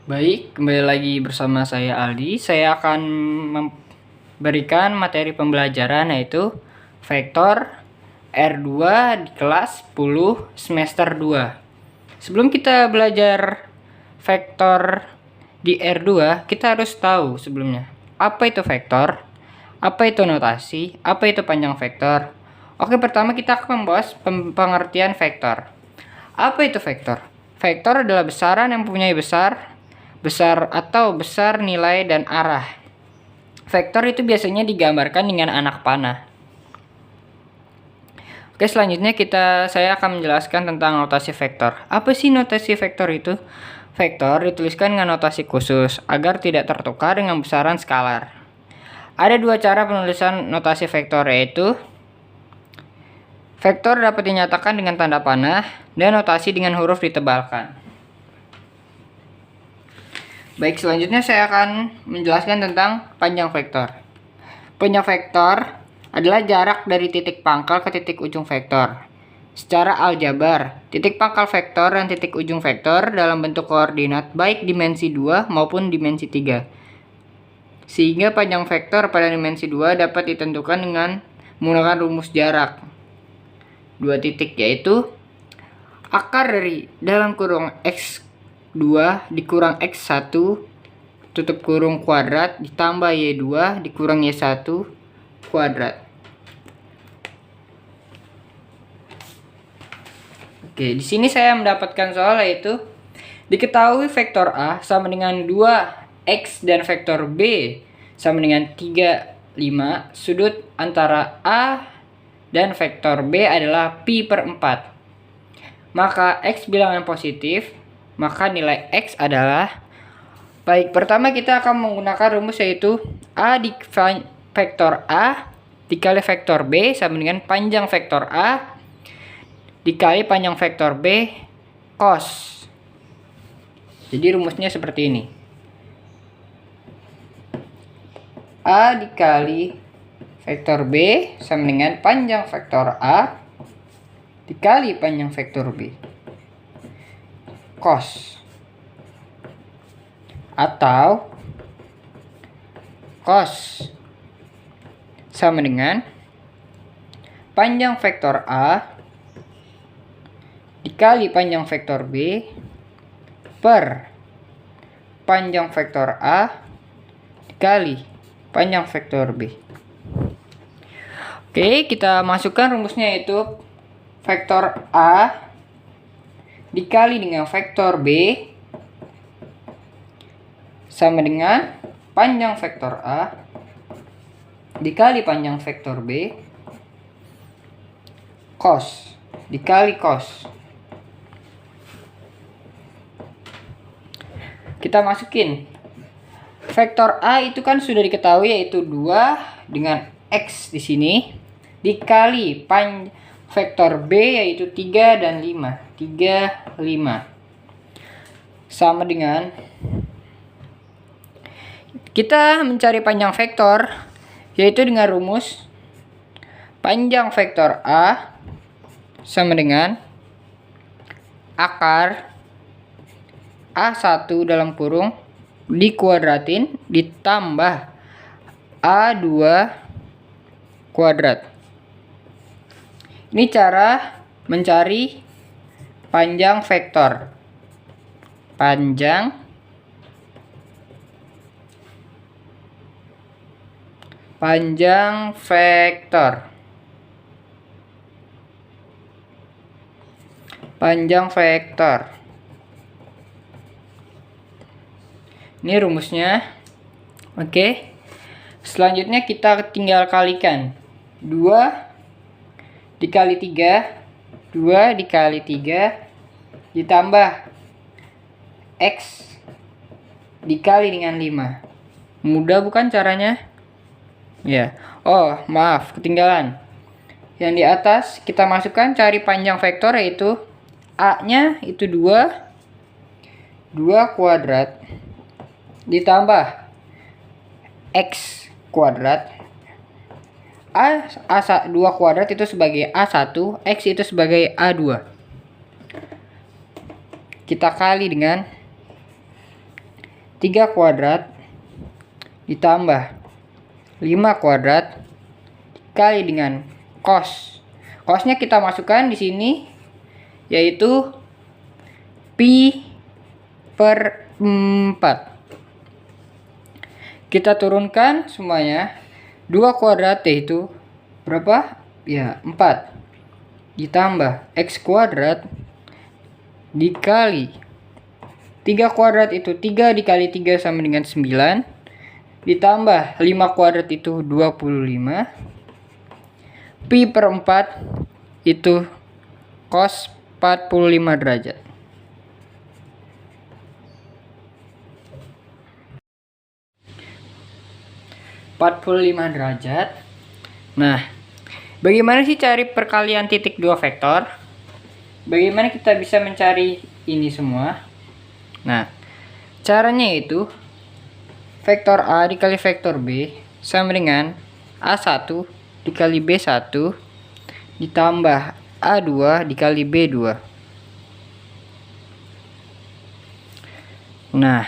Baik, kembali lagi bersama saya Aldi. Saya akan memberikan materi pembelajaran yaitu vektor R2 di kelas 10 semester 2. Sebelum kita belajar vektor di R2, kita harus tahu sebelumnya apa itu vektor, apa itu notasi, apa itu panjang vektor. Oke, pertama kita akan membahas pengertian vektor. Apa itu vektor? Vektor adalah besaran yang mempunyai besar atau besar nilai dan arah. Vektor itu biasanya digambarkan dengan anak panah. Oke, selanjutnya saya akan menjelaskan tentang notasi vektor. Apa sih notasi vektor itu? Vektor dituliskan dengan notasi khusus agar tidak tertukar dengan besaran skalar. Ada dua cara penulisan notasi vektor, yaitu vektor dapat dinyatakan dengan tanda panah dan notasi dengan huruf ditebalkan. Baik, selanjutnya saya akan menjelaskan tentang panjang vektor. Panjang vektor adalah jarak dari titik pangkal ke titik ujung vektor. Secara aljabar, titik pangkal vektor dan titik ujung vektor dalam bentuk koordinat baik dimensi 2 maupun dimensi 3. Sehingga panjang vektor pada dimensi 2 dapat ditentukan dengan menggunakan rumus jarak. Dua titik, yaitu akar dari dalam kurung X2 dikurang X1 tutup kurung kuadrat ditambah Y2 dikurang Y1 kuadrat. Oke, di sini saya mendapatkan soal, yaitu diketahui vektor A sama dengan 2X dan vektor B sama dengan 3, 5. Sudut antara A dan vektor B adalah pi/4. Maka X bilangan positif, maka nilai X adalah, baik, pertama kita akan menggunakan rumus, yaitu A di vektor A dikali vektor B sama dengan panjang vektor A dikali panjang vektor B cos. Jadi rumusnya seperti ini. A dikali vektor B sama dengan panjang vektor A dikali panjang vektor B cos, atau cos sama dengan panjang vektor A dikali panjang vektor B per panjang vektor A dikali panjang vektor B. Oke, kita masukkan rumusnya, yaitu vektor A dikali dengan vektor B sama dengan panjang vektor A dikali panjang vektor B cos dikali cos. Kita masukin vektor A itu kan sudah diketahui, yaitu 2 dengan X di sini dikali vektor B, yaitu 3 dan 5. 3, 5 sama dengan, kita mencari panjang vektor, yaitu dengan rumus panjang vektor A sama dengan akar A1 dalam kurung dikuadratin ditambah A2 kuadrat. Ini cara mencari panjang vektor. Panjang vektor. Panjang vektor. Ini rumusnya. Oke. Selanjutnya kita tinggal kalikan. 2 dikali 3, 2 dikali 3 ditambah X dikali dengan 5. Mudah bukan caranya? Ya. Oh, maaf, ketinggalan. Yang di atas kita masukkan cari panjang vektor, yaitu A-nya itu 2 kuadrat ditambah X kuadrat. A2 kuadrat itu sebagai A1, X itu sebagai A2. Kita kali dengan 3 kuadrat ditambah 5 kuadrat dikali dengan cos. Cosnya kita masukkan di sini, yaitu pi per 4. Kita turunkan semuanya. 2 kuadrat yaitu berapa? Ya, 4. Ditambah x kuadrat dikali 3 kuadrat itu 3 dikali 3 sama dengan 9. Ditambah 5 kuadrat itu 25. Pi per 4 itu cos 45 derajat. Nah, bagaimana sih cari perkalian titik 2 vektor? Bagaimana kita bisa mencari ini semua? Nah, caranya itu vektor A dikali vektor B sama dengan A1 dikali B1 ditambah A2 dikali B2. Nah,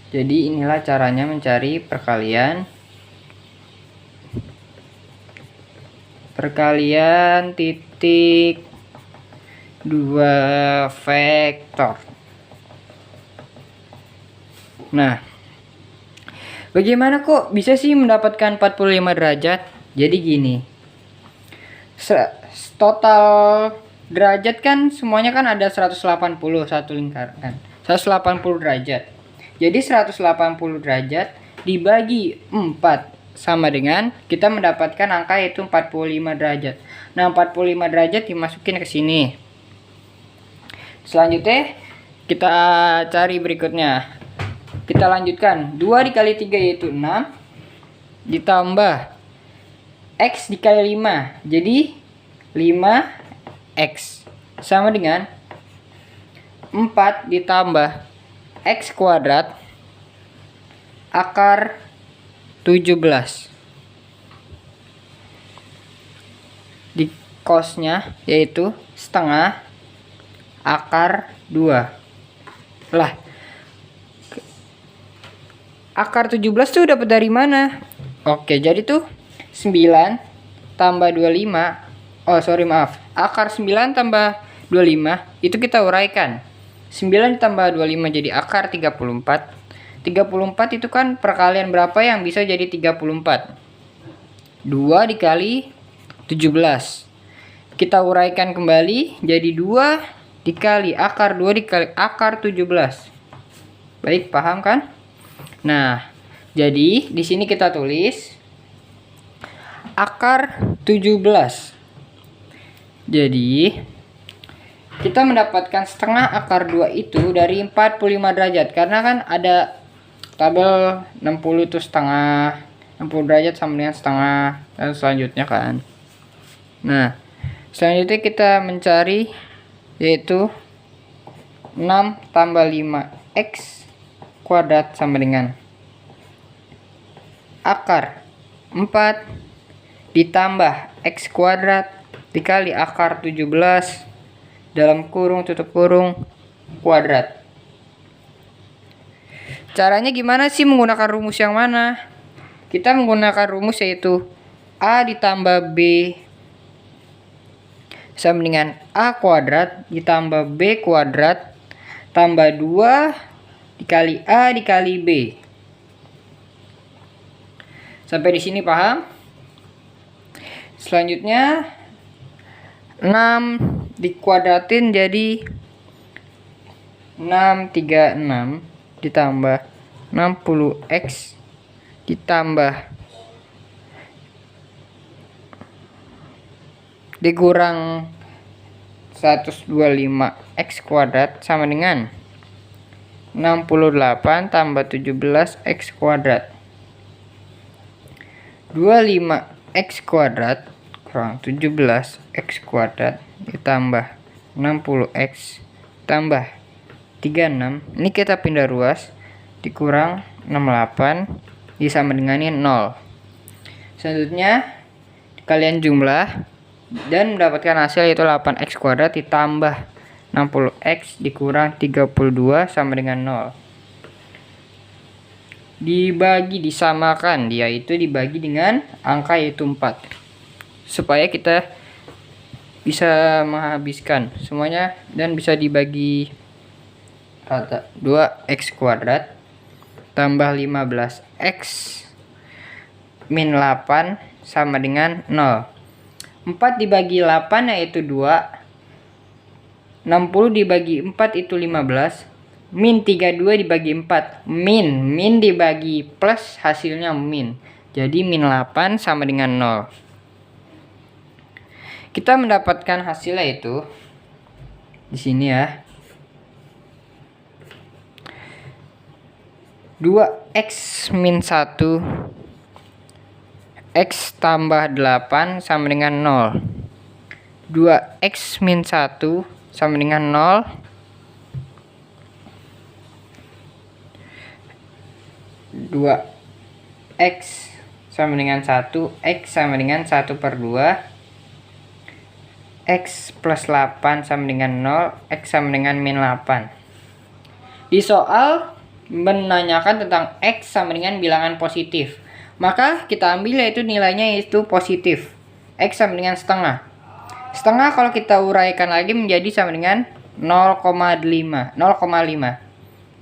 jadi inilah caranya mencari perkalian titik 2 vektor. Nah, bagaimana kok bisa sih mendapatkan 45 derajat? Jadi gini, total derajat kan semuanya kan ada 180 satu lingkaran, 180 derajat. Jadi 180 derajat dibagi 4 sama dengan kita mendapatkan angka yaitu 45 derajat. Nah, 45 derajat dimasukin ke sini. Selanjutnya kita cari berikutnya. Kita lanjutkan. 2 dikali 3 yaitu 6 ditambah x dikali 5. Jadi 5x sama dengan 4 ditambah x kuadrat akar 17. Di cosnya yaitu setengah akar 2. Lah, akar 17 tuh dapat dari mana? Oke, jadi tuh 9 tambah 25. Oh, sorry, maaf. Akar 9 tambah 25 itu kita uraikan. 9 tambah 25 jadi akar 34. 34 itu kan perkalian berapa yang bisa jadi 34? 2 dikali 17. Kita uraikan kembali jadi 2 dikali akar 2 dikali akar 17. Baik, paham kan? Nah, jadi di sini kita tulis akar 17. Jadi kita mendapatkan setengah akar 2 itu dari 45 derajat. Karena kan ada tabel 60 itu setengah, 60 derajat sama dengan setengah, dan selanjutnya kan. Nah, selanjutnya kita mencari yaitu 6 tambah 5x kuadrat sama dengan akar 4 ditambah x kuadrat dikali akar 17 dalam kurung tutup kurung kuadrat. Caranya gimana sih menggunakan rumus yang mana? Kita menggunakan rumus yaitu A ditambah B sama dengan A kuadrat ditambah B kuadrat tambah 2 dikali A dikali B. Sampai di sini paham? Selanjutnya 6 dikuadratin jadi 636 ditambah 60x ditambah dikurang 125x kuadrat sama dengan 68 tambah 17x kuadrat. 25x kuadrat kurang 17x kuadrat ditambah 60x tambah 36. Ini kita pindah ruas, dikurang 68 disama dengannya 0. Selanjutnya kalian jumlah dan mendapatkan hasil yaitu 8x kuadrat ditambah 60x dikurang 32 sama dengan 0. disamakan, yaitu dibagi dengan angka yaitu 4, supaya kita bisa menghabiskan semuanya dan bisa dibagi rata. 2x kuadrat tambah 15x min 8 sama dengan 0. 4 dibagi 8 yaitu 2. 60 dibagi 4 itu 15. Min 32 dibagi 4. Min dibagi plus, hasilnya min. Jadi min 8 sama dengan 0. Kita mendapatkan hasilnya itu di sini ya. 2x min 1 x tambah 8 sama dengan 0. 2x min 1 sama dengan 0. 2x sama dengan 1. X sama dengan 1/2. X plus 8 sama dengan 0. X sama dengan min 8. Di soal menanyakan tentang X sama dengan bilangan positif, maka kita ambil yaitu nilainya yaitu positif. X sama dengan setengah. Setengah kalau kita uraikan lagi menjadi sama dengan 0,5.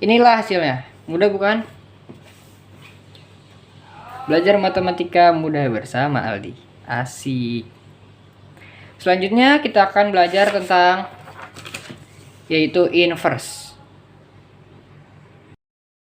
Inilah hasilnya. Mudah bukan? Belajar matematika mudah bersama Aldi. Asik. Selanjutnya kita akan belajar tentang yaitu inverse.